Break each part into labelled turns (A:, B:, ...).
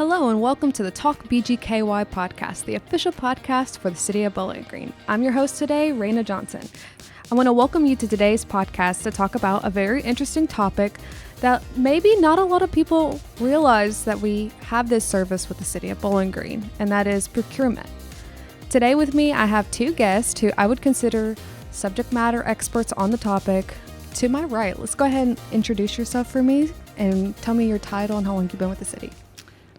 A: Hello and welcome to the Talk BGKY Podcast, the official podcast for the City of Bowling Green. I'm your host today, Reina Johnson. I want to welcome you to today's podcast to talk about a very interesting topic that maybe not a lot of people realize that we have this service with the City of Bowling Green, and that is procurement. Today with me, I have two guests who I would consider subject matter experts on the topic. To my right, let's go ahead and introduce yourself for me and tell me your title and how long you've been with the city.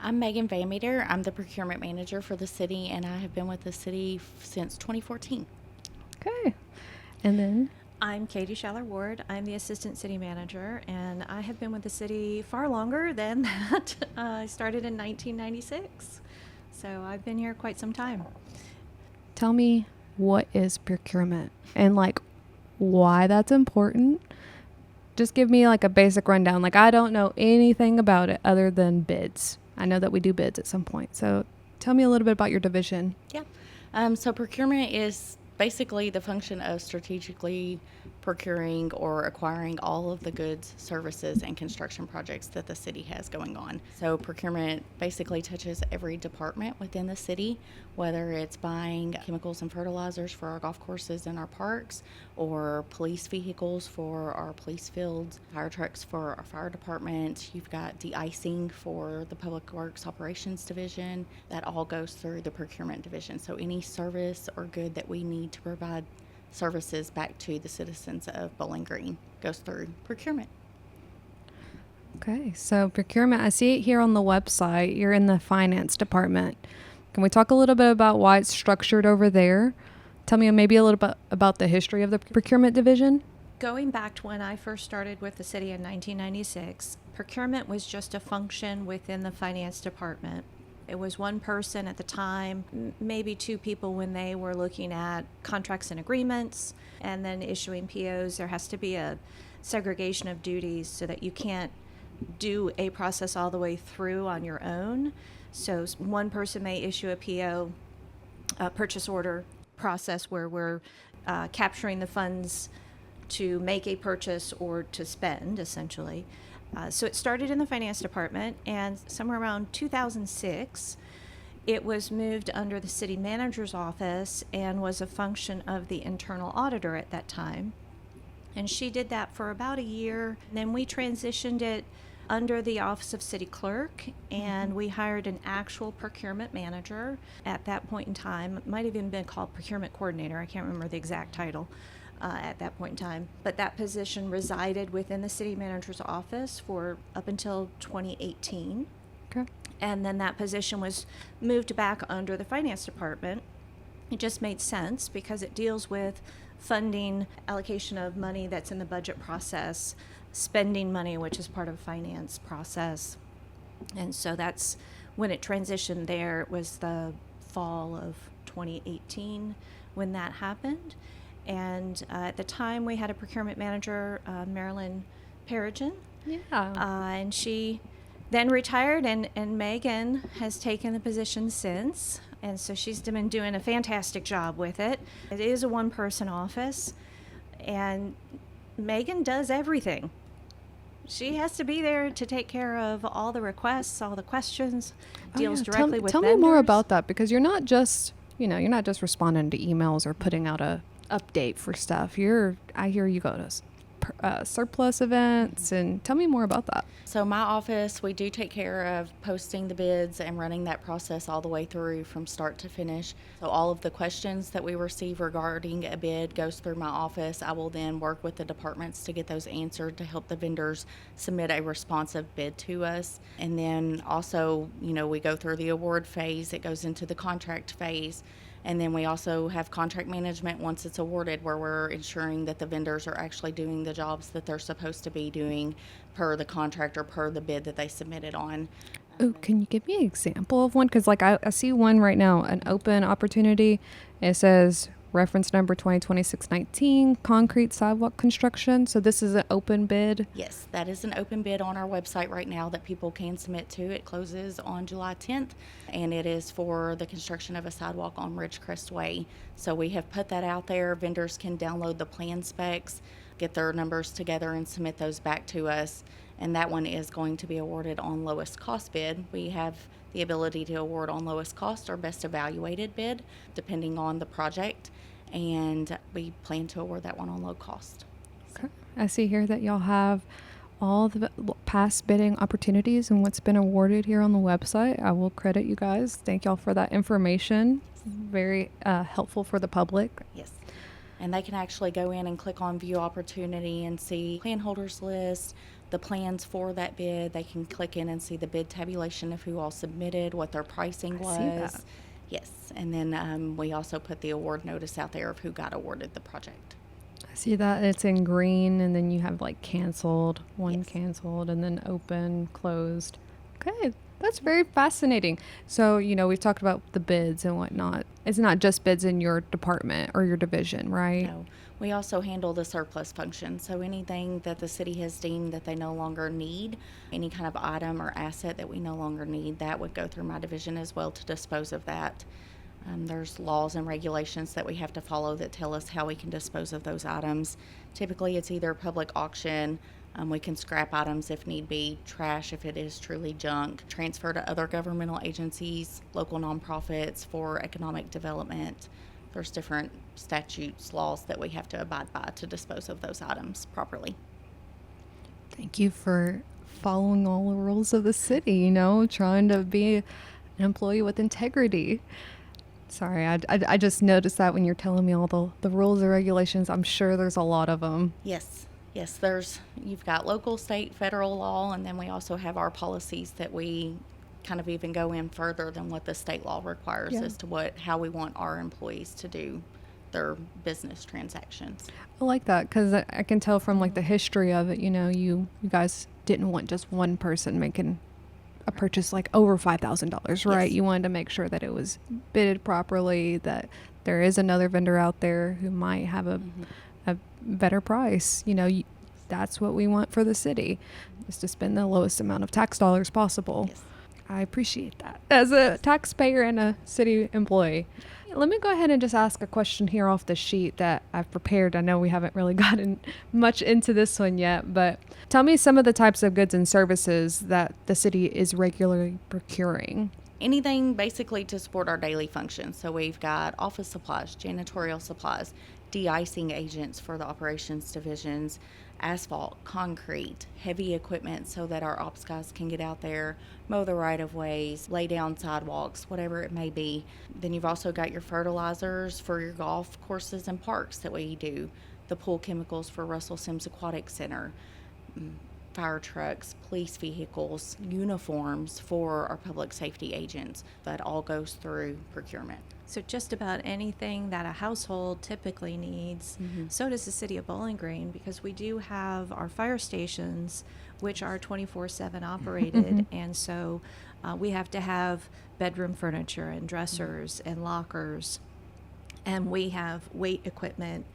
B: I'm Meghan VanMeter. I'm the procurement manager for the city, and I have been with the city since 2014.
A: Okay. And then?
C: I'm Katie Schaller-Ward. I'm the assistant city manager, and I have been with the city far longer than that. I started in 1996, so I've been here quite some time.
A: Tell me, what is procurement and why that's important? Just give me a basic rundown. I don't know anything about it other than bids. I know that we do bids at some point. So tell me a little bit about your division.
B: Yeah. So procurement is basically the function of strategically procuring or acquiring all of the goods, services, and construction projects that the city has going on. So procurement basically touches every department within the city, whether it's buying chemicals and fertilizers for our golf courses and our parks, or police vehicles for our police fields, fire trucks for our fire department. You've got de-icing for the Public Works Operations Division. That all goes through the procurement division. So any service or good that we need to provide services back to the citizens of Bowling Green goes through procurement.
A: Okay, so procurement, I see it here on the website. You're in the finance department. Can we talk a little bit about why it's structured over there? Tell me maybe a little bit about the history of the procurement division.
C: Going back to when I first started with the city in 1996, procurement was just a function within the finance department. It was one person at the time, maybe two people when they were looking at contracts and agreements and then issuing POs. There has to be a segregation of duties so that you can't do a process all the way through on your own. So one person may issue a PO, a purchase order process where we're capturing the funds to make a purchase or to spend, essentially. So it started in the finance department, and somewhere around 2006, it was moved under the city manager's office and was a function of the internal auditor at that time. And she did that for about a year. And then we transitioned it under the office of city clerk, and we hired an actual procurement manager at that point in time. It might have even been called procurement coordinator. I can't remember the exact title. At that point in time. But that position resided within the city manager's office for up until 2018.
A: Okay.
C: And then that position was moved back under the finance department. It just made sense because it deals with funding, allocation of money that's in the budget process, spending money, which is part of the finance process. And so that's when it transitioned there. It was the fall of 2018 when that happened. And at the time, we had a procurement manager, Marilyn Perigin.
A: Yeah.
C: And she then retired, and Meghan has taken the position since. And so she's been doing a fantastic job with it. It is a one-person office, and Meghan does everything. She has to be there to take care of all the requests, all the questions, deals directly with
A: vendors. Tell me more about that, because you're not just responding to emails or putting out a update for stuff. I hear you go to surplus events, and tell me more about that.
B: So my office, we do take care of posting the bids and running that process all the way through from start to finish. So all of the questions that we receive regarding a bid goes through my office. I will then work with the departments to get those answered to help the vendors submit a responsive bid to us. And then also, we go through the award phase. It goes into the contract phase. And then we also have contract management once it's awarded, where we're ensuring that the vendors are actually doing the jobs that they're supposed to be doing per the contract or per the bid that they submitted on.
A: Oh, can you give me an example of one? Because I see one right now, an open opportunity. It says reference number 2026-19, concrete sidewalk construction. So this is an open bid?
B: Yes, that is an open bid on our website right now that people can submit to. It closes on July 10th, and it is for the construction of a sidewalk on Ridgecrest Way. So we have put that out there. Vendors can download the plan specs, get their numbers together, and submit those back to us. and that one is going to be awarded on lowest cost bid. We have the ability to award on lowest cost or best evaluated bid, depending on the project, and we plan to award that one on low cost.
A: Okay. I see here that y'all have all the past bidding opportunities and what's been awarded here on the website. I will credit you guys. Thank y'all for that information. Very helpful for the public.
B: Yes. And they can actually go in and click on view opportunity and see plan holders list, the plans for that bid. They can click in and see the bid tabulation of who all submitted, what their pricing was.
A: I see that.
B: Yes. And then we also put the award notice out there of who got awarded the project.
A: I see that it's in green, and then you have like canceled, one
B: Yes.
A: canceled, and then open, closed. Okay, that's very fascinating. So, we've talked about the bids and whatnot. It's not just bids in your department or your division, right?
B: No. We also handle the surplus function. So anything that the city has deemed that they no longer need, any kind of item or asset that we no longer need, that would go through my division as well to dispose of that. There's laws and regulations that we have to follow that tell us how we can dispose of those items. Typically, it's either public auction. We can scrap items if need be, trash if it is truly junk, transfer to other governmental agencies, local nonprofits for economic development. There's different statutes, laws that we have to abide by to dispose of those items properly.
A: Thank you for following all the rules of the city, trying to be an employee with integrity. Sorry, I just noticed that when you're telling me all the rules and regulations. I'm sure there's a lot of them.
B: Yes, you've got local, state, federal law, and then we also have our policies that we kind of even go in further than what the state law requires as to how we want our employees to do their business transactions.
A: I like that because I can tell from like the history of it, you guys didn't want just one person making a purchase like over $5,000, right?
B: Yes.
A: You wanted to make sure that it was bidded properly, that there is another vendor out there who might have a better price. That's what we want for the city, is to spend the lowest amount of tax dollars possible.
B: Yes.
A: I appreciate that as a taxpayer and a city employee. Let me go ahead and just ask a question here off the sheet that I've prepared. I know we haven't really gotten much into this one yet, but tell me some of the types of goods and services that the city is regularly procuring.
B: Anything basically to support our daily functions. So we've got office supplies, janitorial supplies, de-icing agents for the operations divisions, asphalt, concrete, heavy equipment so that our ops guys can get out there, mow the right-of-ways, lay down sidewalks, whatever it may be. Then you've also got your fertilizers for your golf courses and parks that we do, the pool chemicals for Russell Sims Aquatic Center, fire trucks, police vehicles, uniforms for our public safety agents. That all goes through procurement.
C: So just about anything that a household typically needs, so does the city of Bowling Green, because we do have our fire stations, which are 24/7 operated, and so we have to have bedroom furniture and dressers and lockers, and we have weight equipment,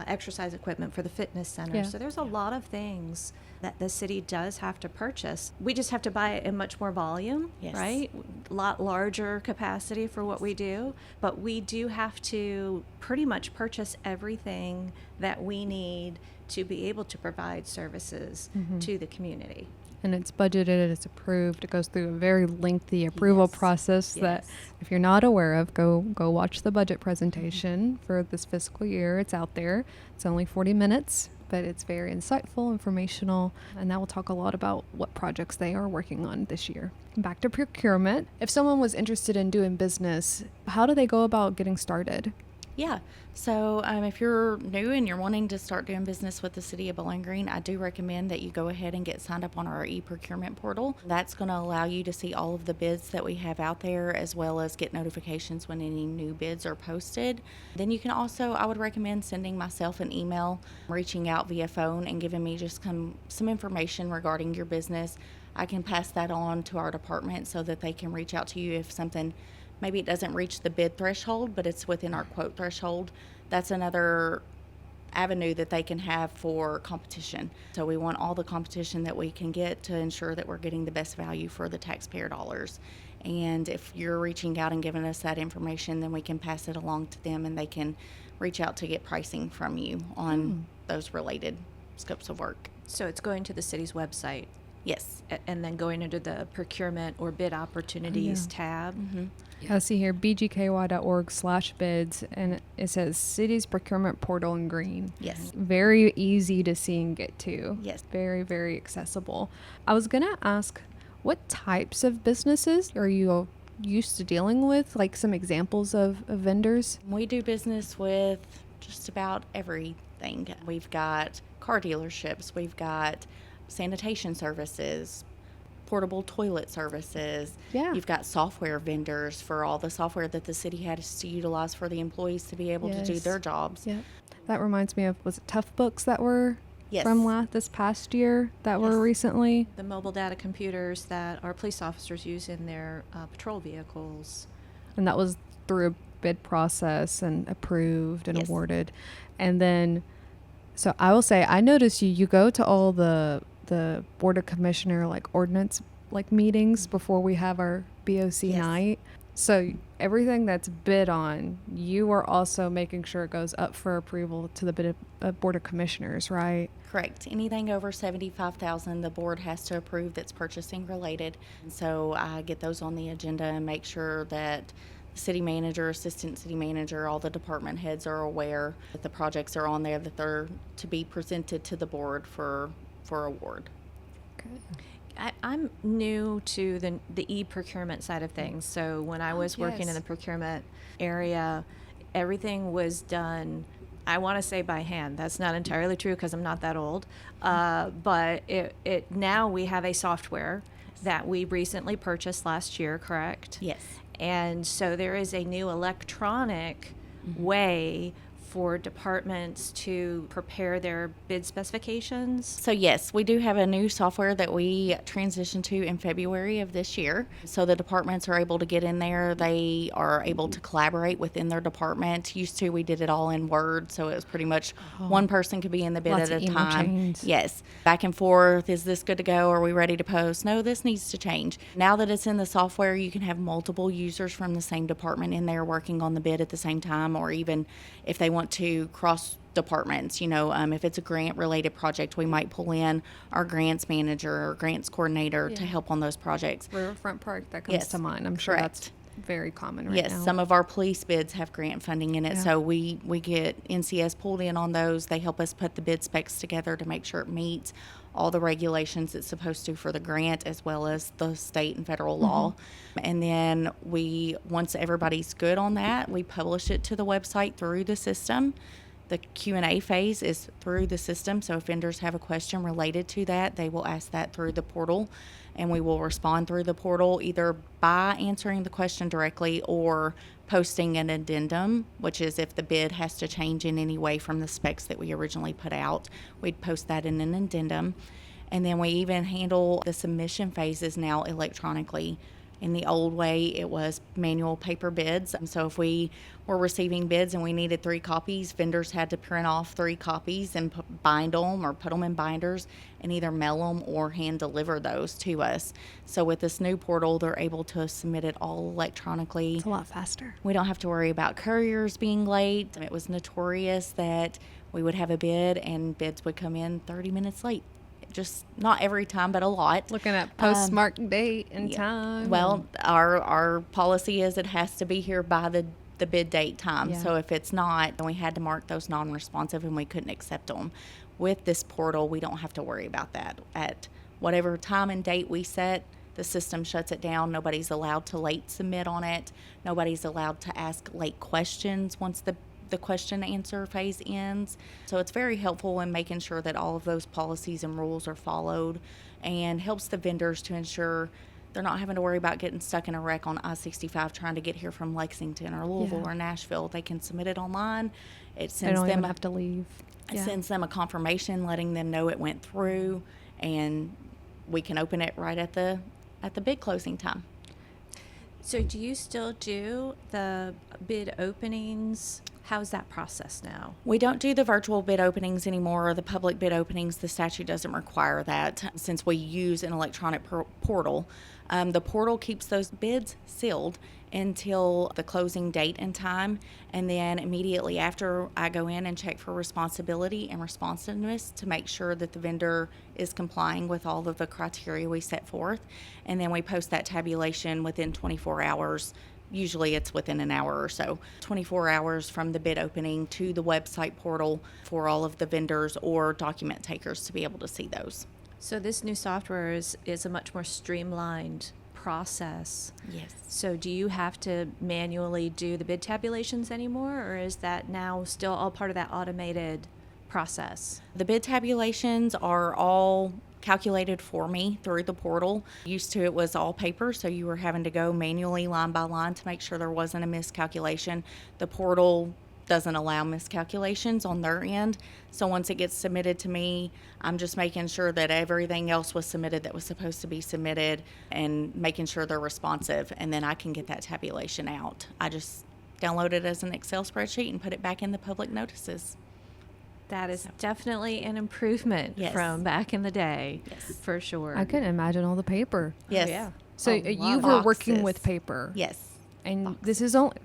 C: exercise equipment for the fitness center.
A: Yeah.
C: So there's a lot of things that the city does have to purchase. We just have to buy it in much more volume,
B: Yes.
C: right? A lot larger capacity for what we do, but we do have to pretty much purchase everything that we need to be able to provide services to the community.
A: And it's budgeted, it's approved. It goes through a very lengthy approval
B: Yes.
A: process that
C: Yes.
A: if you're not aware of, go watch the budget presentation for this fiscal year. It's out there. It's only 40 minutes, but it's very insightful, informational, and that will talk a lot about what projects they are working on this year. Back to procurement. If someone was interested in doing business, how do they go about getting started?
B: Yeah. So if you're new and you're wanting to start doing business with the City of Bowling Green, I do recommend that you go ahead and get signed up on our e-procurement portal. That's going to allow you to see all of the bids that we have out there, as well as get notifications when any new bids are posted. Then you can also, I would recommend sending myself an email, reaching out via phone, and giving me just some information regarding your business. I can pass that on to our department so that they can reach out to you if something, maybe it doesn't reach the bid threshold, but it's within our quote threshold. That's another avenue that they can have for competition. So we want all the competition that we can get to ensure that we're getting the best value for the taxpayer dollars. And if you're reaching out and giving us that information, then we can pass it along to them and they can reach out to get pricing from you on those related scopes of work.
C: So it's going to the city's website
B: Yes.
C: and then going into the procurement or bid opportunities tab.
B: Mm-hmm.
A: Yeah, I see here bgky.org/bids, and it says city's procurement portal in green.
B: Yes.
A: Very easy to see and get to.
B: Yes.
A: Very, very accessible. I was going to ask, what types of businesses are you used to dealing with? Like some examples of vendors?
B: We do business with just about everything. We've got car dealerships. We've got sanitation services, portable toilet services.
A: Yeah.
B: You've got software vendors for all the software that the city has to utilize for the employees to be able to do
A: Yes.
B: their jobs.
A: Yeah. That reminds me of, was it Tough Books that were
B: Yes.
A: from this past year that
B: Yes.
A: were recently?
C: The mobile data computers that our police officers use in their patrol vehicles.
A: And that was through a bid process and approved and
B: Yes.
A: awarded. And then, so I will say, I noticed you go to all the Board of Commissioner ordinance meetings before we have our BOC
B: Yes.
A: night. So everything that's bid on, you are also making sure it goes up for approval to the Board of Commissioners, right?
B: Correct. Anything over $75,000, the board has to approve that's purchasing related. And so I get those on the agenda and make sure that the city manager, assistant city manager, all the department heads are aware that the projects are on there, that they're to be presented to the board for award.
C: I'm new to the e-procurement side of things. So when I was working in
A: yes.
C: the procurement area, everything was done, I want to say by hand. That's not entirely true because I'm not that old. But now we have a software that we recently purchased last year, correct?
B: Yes.
C: And so there is a new electronic way for departments to prepare their bid specifications.
B: So yes, we do have a new software that we transitioned to in February of this year. So the departments are able to get in there. They are able to collaborate within their department. Used to, we did it all in Word, so it was pretty much one person could be in the bid
A: Lots
B: at
A: of
B: a
A: email
B: time.
A: chains.
B: Yes. Back and forth. Is this good to go? Are we ready to post? No, this needs to change. Now that it's in the software, you can have multiple users from the same department in there working on the bid at the same time, or even if they want to cross departments, if it's a grant related project, we might pull in our grants manager or grants coordinator to help on those projects.
A: Riverfront Park, that comes
B: Yes,
A: to mind. I'm sure
B: correct.
A: that's very common right
B: Yes,
A: now.
B: some of our police bids have grant funding in it,
A: Yeah.
B: so we get NCS pulled in on those. They help us put the bid specs together to make sure it meets all the regulations it's supposed to for the grant, as well as the state and federal law. And then once everybody's good on that, we publish it to the website through the system. The Q&A phase is through the system, so if vendors have a question related to that, they will ask that through the portal, and we will respond through the portal either by answering the question directly or posting an addendum, which is if the bid has to change in any way from the specs that we originally put out, we'd post that in an addendum. And then we even handle the submission phases now electronically. In the old way, it was manual paper bids. So if we were receiving bids and we needed 3 copies, vendors had to print off 3 copies and bind them or put them in binders and either mail them or hand deliver those to us. So with this new portal, they're able to submit it all electronically.
A: It's a lot faster.
B: We don't have to worry about couriers being late. It was notorious that we would have a bid and bids would come in 30 minutes late. Just not every time, but a lot.
A: Looking at postmark date and
B: Yeah.
A: time.
B: Well, our policy is it has to be here by the bid date time.
A: Yeah.
B: So if it's not, then we had to mark those non-responsive and we couldn't accept them. With this portal, we don't have to worry about that. At whatever time and date we set, the system shuts it down. Nobody's allowed to late submit on it. Nobody's allowed to ask late questions once the question answer phase ends. So it's very helpful in making sure that all of those policies and rules are followed, and helps the vendors to ensure they're not having to worry about getting stuck in a wreck on I-65 trying to get here from Lexington or Louisville
A: Yeah.
B: or Nashville. They can submit it online. It
A: they
B: sends
A: don't
B: them
A: even have to leave.
B: it
A: Yeah.
B: sends them a confirmation letting them know it went through, and we can open it right at the bid closing time.
C: So do you still do the bid openings How's that process now?
B: We don't do the virtual bid openings anymore, or the public bid openings. The statute doesn't require that since we use an electronic portal. The portal keeps those bids sealed until the closing date and time, and then immediately after, I go in and check for responsibility and responsiveness to make sure that the vendor is complying with all of the criteria we set forth, and then we post that tabulation within 24 hours. Usually it's within an hour or so, 24 hours from the bid opening to the website portal for all of the vendors or document takers to be able to see those.
C: So this new software is a much more streamlined process.
B: Yes.
C: So do you have to manually do the bid tabulations anymore, or is that now still all part of that automated process?
B: The bid tabulations are all calculated for me through the portal. Used to it was all paper, so you were having to go manually line by line to make sure there wasn't a miscalculation. The portal doesn't allow miscalculations on their end, so once it gets submitted to me, I'm just making sure that everything else was submitted that was supposed to be submitted and making sure they're responsive, and then I can get that tabulation out. I just download it as an Excel spreadsheet and put it back in the public notices.
C: That is definitely an improvement from back in the day, for sure.
A: I can imagine all the paper.
B: Yes.
C: Oh, yeah.
A: So you were working with paper.
B: Yes.
A: And this is only,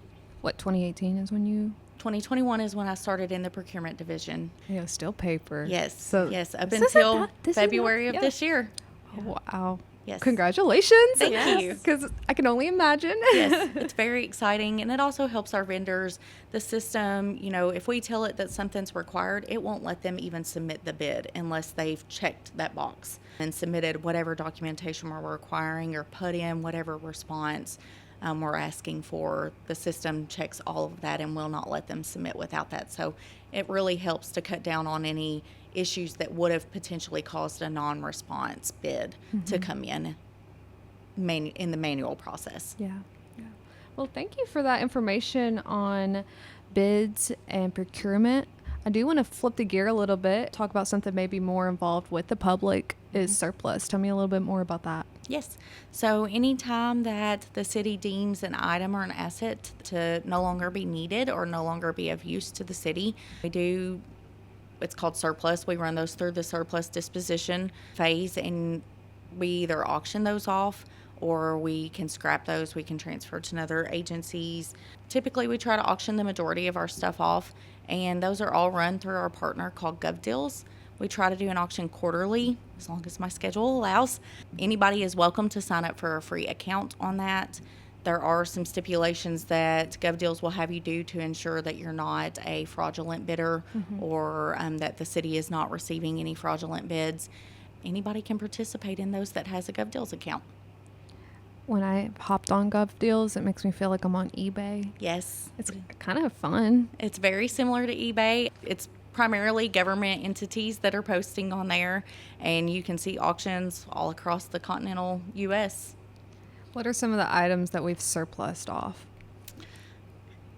A: 2018 is when you...
B: 2021 is when I started in the procurement division.
A: Yeah, still paper.
B: Yes.
A: So
B: yes, up until February of
A: yeah.
B: this year.
A: Oh, wow.
B: Yes.
A: Congratulations.
B: Thank you.
A: Because I can only imagine.
B: Yes, it's very exciting, and it also helps our vendors. The system, if we tell it that something's required, it won't let them even submit the bid unless they've checked that box and submitted whatever documentation we're requiring or put in whatever response we're asking for. The system checks all of that and will not let them submit without that. So it really helps to cut down on any issues that would have potentially caused a non-response bid to come in the manual process.
A: Yeah. Well, thank you for that information on bids and procurement. I do want to flip the gear a little bit, talk about something maybe more involved with the public is surplus. Tell me a little bit more about that.
B: Yes. So anytime that the city deems an item or an asset to no longer be needed or no longer be of use to the city, it's called surplus. We run those through the surplus disposition phase, and we either auction those off or we can scrap those. We can transfer to other agencies. Typically, we try to auction the majority of our stuff off, and those are all run through our partner called GovDeals. We try to do an auction quarterly, as long as my schedule allows. Anybody is welcome to sign up for a free account on that. There are some stipulations that GovDeals will have you do to ensure that you're not a fraudulent bidder or that the city is not receiving any fraudulent bids. Anybody can participate in those that has a GovDeals account.
A: When I hopped on GovDeals, it makes me feel like I'm on eBay.
B: Yes.
A: It's kind of fun.
B: It's very similar to eBay. It's primarily government entities that are posting on there, and you can see auctions all across the continental U.S.
A: What are some of the items that we've surplused off?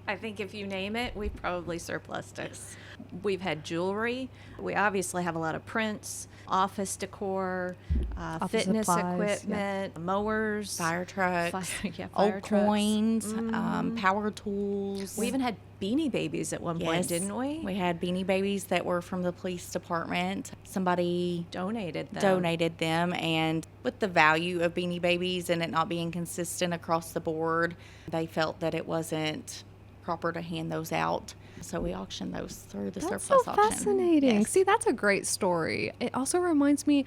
C: I think if you name it, we've probably surplused it. We've had jewelry. We obviously have a lot of prints, office decor, fitness
A: supplies,
C: equipment, mowers,
B: Fire trucks,
C: fire
B: old
C: trucks.
B: coins, power tools.
C: We even had Beanie Babies at one point, didn't we?
B: We had Beanie Babies that were from the police department. Somebody
C: donated
B: them, and with the value of Beanie Babies and it not being consistent across the board, they felt that it wasn't proper to hand those out. So we auctioned those through the surplus auction.
A: That's so fascinating.
B: Yes.
A: See, that's a great story. It also reminds me,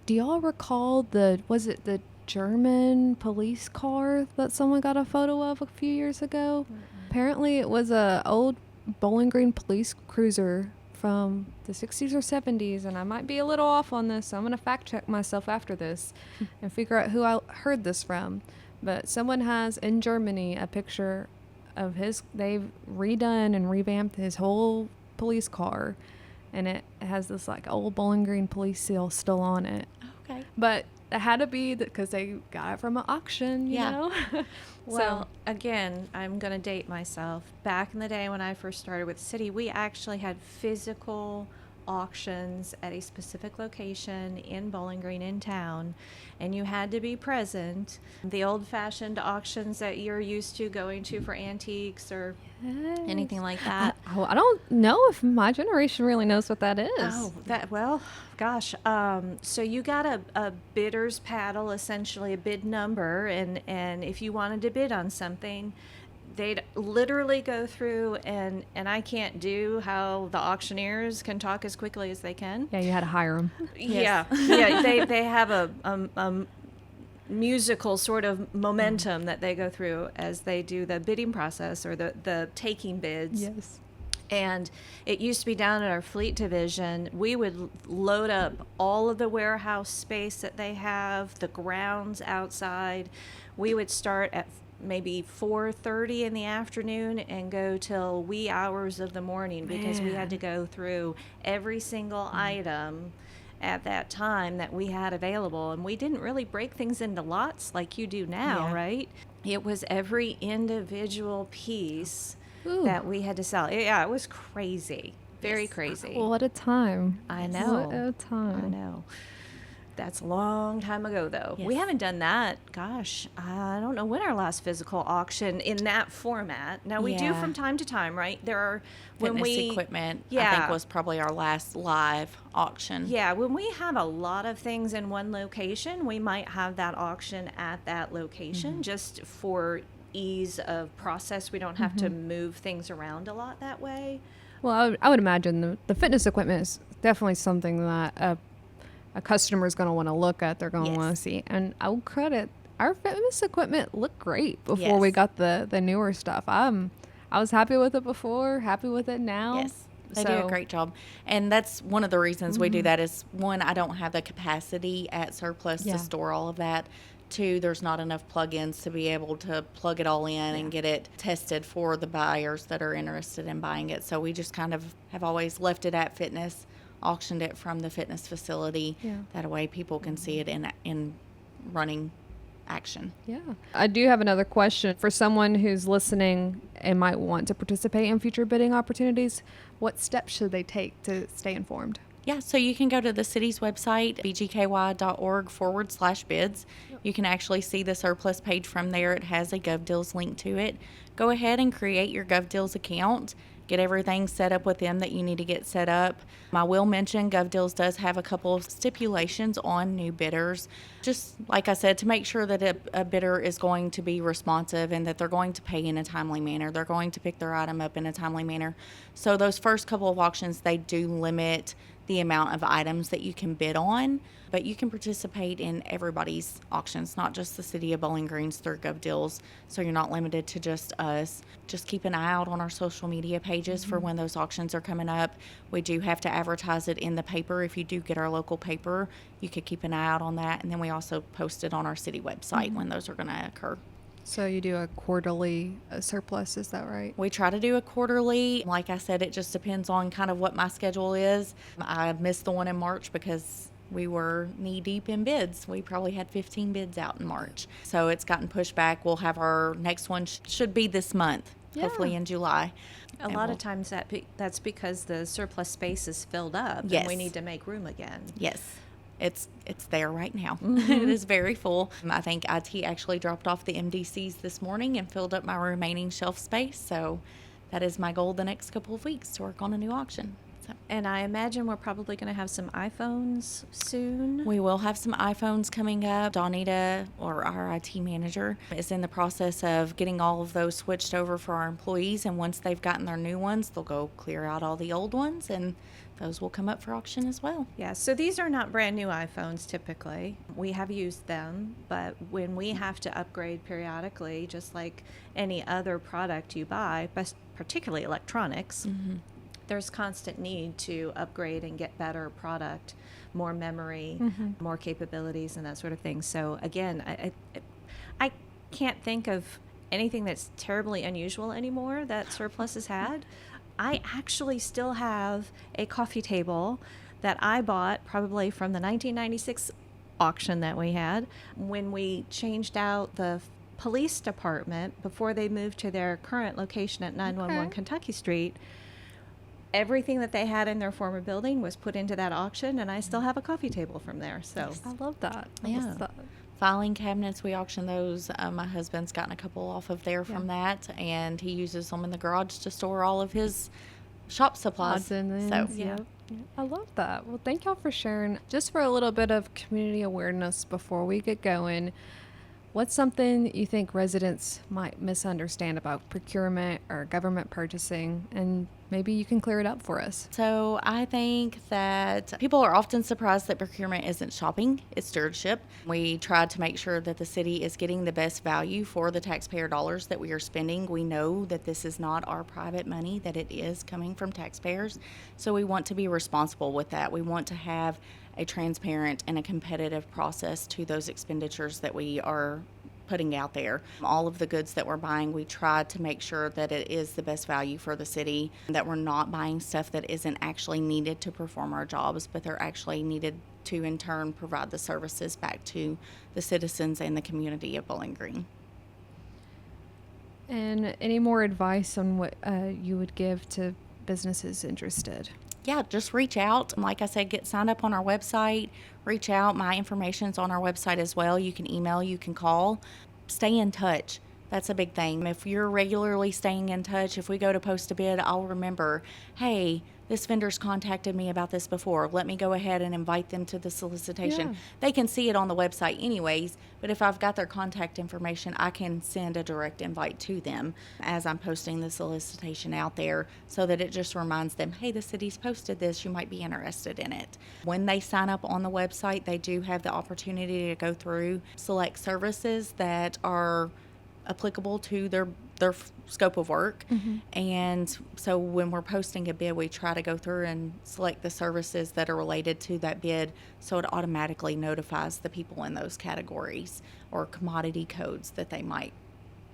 A: do y'all recall was it the German police car that someone got a photo of a few years ago? Apparently it was a old Bowling Green police cruiser from the 60s or 70s, and I might be a little off on this, so I'm going to fact check myself after this and figure out who I heard this from. But someone has in Germany a picture of they've redone and revamped his whole police car, and it has this like old Bowling Green police seal still on it.
B: Okay.
A: But it had to be because they got it from an auction, you know?
C: Well, again, I'm going to date myself. Back in the day when I first started with the city, we actually had physical auctions at a specific location in Bowling Green in town, and you had to be present. The old-fashioned auctions that you're used to going to for antiques or anything like that.
A: I don't know if my generation really knows what that is.
C: Oh, gosh. So you got a bidder's paddle, essentially a bid number, and if you wanted to bid on something, they'd literally go through, and I can't do how the auctioneers can talk as quickly as they can.
A: Yeah, you had to hire them.
C: Yeah, yeah. They have a musical sort of momentum that they go through as they do the bidding process or the taking bids.
A: Yes.
C: And it used to be down at our fleet division. We would load up all of the warehouse space that they have, the grounds outside. We would start at maybe 4:30 in the afternoon and go till wee hours of the morning because we had to go through every single item at that time that we had available. And we didn't really break things into lots like you do now, right? It was every individual piece that we had to sell. Yeah, it was crazy. Very crazy.
A: What a time.
C: I know.
A: What a time.
C: I know. That's a long time ago, though.
B: Yes.
C: We haven't done that. Gosh, I don't know when our last physical auction in that format. Now, we do from time to time, right? There are
B: Fitness equipment, I think, was probably our last live auction.
C: Yeah, when we have a lot of things in one location, we might have that auction at that location just for ease of process. We don't have to move things around a lot that way.
A: Well, I would imagine the fitness equipment is definitely something that a customer is going to want to look at. They're going to want to see. And I'll credit our fitness equipment looked great before we got the newer stuff. I was happy with it before, happy with it now.
B: Yes. They do a great job. And that's one of the reasons we do that is, one, I don't have the capacity at surplus to store all of that. Two, there's not enough plugins to be able to plug it all in and get it tested for the buyers that are interested in buying it. So we just kind of have always left it at fitness, auctioned it from the fitness facility. That way people can see it in running action.
A: Yeah. I do have another question for someone who's listening and might want to participate in future bidding opportunities. What steps should they take to stay informed?
B: Yeah, so you can go to the city's website, bgky.org/bids. You can actually see the surplus page from there. It has a GovDeals link to it. Go ahead and create your GovDeals account. Get everything set up with them that you need to get set up. I will mention GovDeals does have a couple of stipulations on new bidders. Just like I said, to make sure that a bidder is going to be responsive and that they're going to pay in a timely manner. They're going to pick their item up in a timely manner. So those first couple of auctions, they do limit the amount of items that you can bid on, but you can participate in everybody's auctions, not just the City of Bowling Green's through GovDeals, so you're not limited to just us. Just keep an eye out on our social media pages for when those auctions are coming up. We do have to advertise it in the paper. If you do get our local paper, you could keep an eye out on that, and then we also post it on our city website when those are going to occur.
A: So you do a quarterly surplus, is that right?
B: We try to do a quarterly. Like I said, it just depends on kind of what my schedule is. I missed the one in March because we were knee deep in bids. We probably had 15 bids out in March. So it's gotten pushed back. We'll have our next one should be this month, hopefully in July.
C: A lot of times that's because the surplus space is filled up and we need to make room again.
B: Yes. It's there right now. It is very full. I think IT actually dropped off the MDCs this morning and filled up my remaining shelf space. So that is my goal the next couple of weeks, to work on a new auction. So.
C: And I imagine we're probably going to have some iPhones soon.
B: We will have some iPhones coming up. Donita, or our IT manager, is in the process of getting all of those switched over for our employees. And once they've gotten their new ones, they'll go clear out all the old ones, and those will come up for auction as well.
C: Yeah, so these are not brand new iPhones typically. We have used them, but when we have to upgrade periodically, just like any other product you buy, particularly electronics, there's constant need to upgrade and get better product, more memory, more capabilities, and that sort of thing. So again, I can't think of anything that's terribly unusual anymore that surplus has had. I actually still have a coffee table that I bought probably from the 1996 auction that we had when we changed out the police department before they moved to their current location at 911 Kentucky Street. everything that they had in their former building was put into that auction, and I still have a coffee table from there. So
A: I love that. I
B: Yeah.
A: love that.
B: Filing cabinets, we auction those. My husband's gotten a couple off of there from that, and he uses them in the garage to store all of his shop supplies.
A: Odds and ends.
B: So,
C: Yeah.
A: Yeah, I love that. Well, thank y'all for sharing. Just for a little bit of community awareness before we get going, what's something you think residents might misunderstand about procurement or government purchasing? And maybe you can clear it up for us.
B: So I think that people are often surprised that procurement isn't shopping, it's stewardship. We try to make sure that the city is getting the best value for the taxpayer dollars that we are spending. We know that this is not our private money, that it is coming from taxpayers. So we want to be responsible with that. We want to have a transparent and a competitive process to those expenditures that we are putting out there. All of the goods that we're buying, we try to make sure that it is the best value for the city, that we're not buying stuff that isn't actually needed to perform our jobs, but they're actually needed to in turn provide the services back to the citizens and the community of Bowling Green.
A: And any more advice on what you would give to businesses interested?
B: Yeah, just reach out. Like I said, get signed up on our website. Reach out. My information's on our website as well. You can email, you can call. Stay in touch. That's a big thing. If you're regularly staying in touch, if we go to post a bid, I'll remember, hey, this vendor's contacted me about this before. Let me go ahead and invite them to the solicitation.
A: Yeah.
B: They can see it on the website anyways, but if I've got their contact information, I can send a direct invite to them as I'm posting the solicitation out there so that it just reminds them, hey, the city's posted this, you might be interested in it. When they sign up on the website, they do have the opportunity to go through select services that are applicable to their scope of work. And so when we're posting a bid, we try to go through and select the services that are related to that bid, so it automatically notifies the people in those categories or commodity codes that they might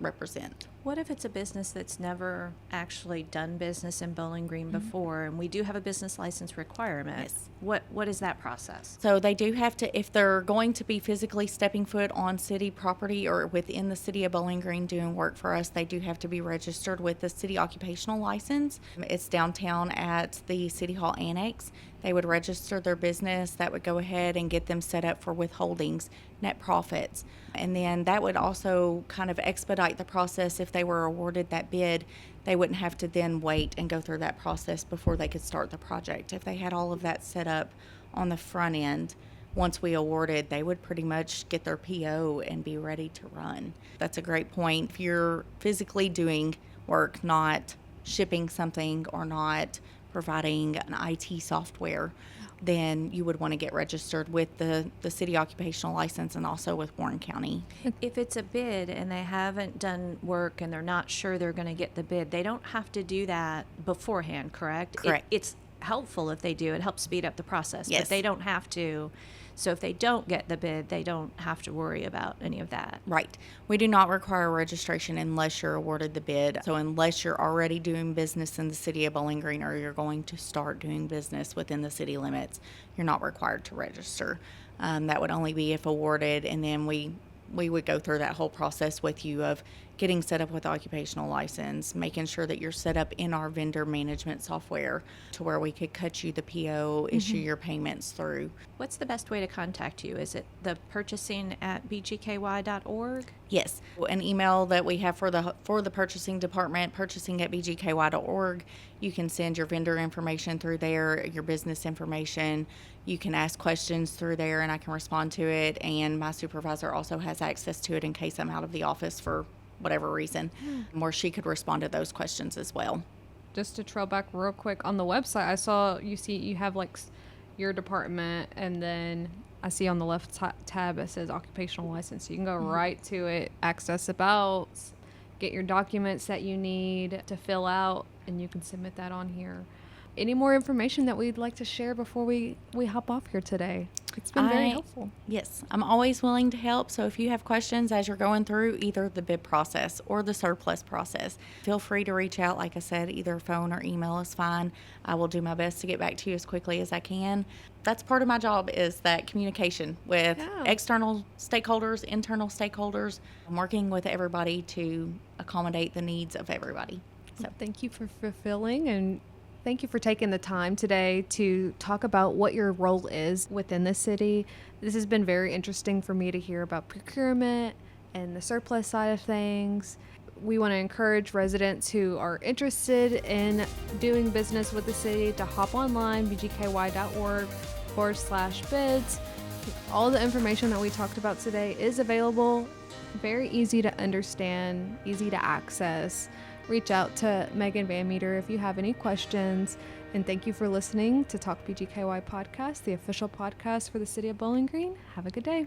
B: represent.
C: what if it's a business that's never actually done business in Bowling Green before, and we do have a business license requirement?
B: Yes.
C: What is that process?
B: So they do have to, if they're going to be physically stepping foot on city property or within the city of Bowling Green doing work for us, they do have to be registered with the city occupational license. It's downtown at the City Hall Annex. They would register their business. That would go ahead and get them set up for withholdings, net profits. And then that would also kind of expedite the process. If they were awarded that bid, they wouldn't have to then wait and go through that process before they could start the project. If they had all of that set up on the front end, once we awarded, they would pretty much get their PO and be ready to run. That's a great point. If you're physically doing work, not shipping something or not providing an IT software, then you would want to get registered with the city occupational license and also with Warren County.
C: If it's a bid and they haven't done work and they're not sure they're going to get the bid, they don't have to do that beforehand, correct?
B: Correct.
C: It's helpful if they do. It helps speed up the process.
B: Yes.
C: But they don't have to. So if they don't get the bid, they don't have to worry about any of that.
B: Right. We do not require registration unless you're awarded the bid. So unless you're already doing business in the city of Bowling Green or you're going to start doing business within the city limits, you're not required to register. That would only be if awarded, and then we would go through that whole process with you of getting set up with occupational license, making sure that you're set up in our vendor management software to where we could cut you the PO, issue your payments through.
C: What's the best way to contact you? Is it the purchasing at bgky.org?
B: Yes, an email that we have for the purchasing department, purchasing@bgky.org. You can send your vendor information through there, your business information. You can ask questions through there, and I can respond to it. And my supervisor also has access to it in case I'm out of the office for whatever reason, where she could respond to those questions as well.
A: Just to trail back real quick on the website, I saw you have like your department, and then I see on the left tab it says occupational license. So you can go right to it, access about, get your documents that you need to fill out, and you can submit that on here. Any more information that we'd like to share before we hop off here today? It's been very helpful.
B: Yes, I'm always willing to help. So if you have questions as you're going through either the bid process or the surplus process, feel free to reach out. Like I said, either phone or email is fine. I will do my best to get back to you as quickly as I can. That's part of my job, is that communication with external stakeholders, internal stakeholders. I'm working with everybody to accommodate the needs of everybody. So
A: Thank you for fulfilling and Thank you for taking the time today to talk about what your role is within the city. This has been very interesting for me to hear about procurement and the surplus side of things. We want to encourage residents who are interested in doing business with the city to hop online, bgky.org/bids. All the information that we talked about today is available. Very easy to understand, easy to access. Reach out to Meghan VanMeter if you have any questions. And thank you for listening to Talk BGKY Podcast, the official podcast for the City of Bowling Green. Have a good day.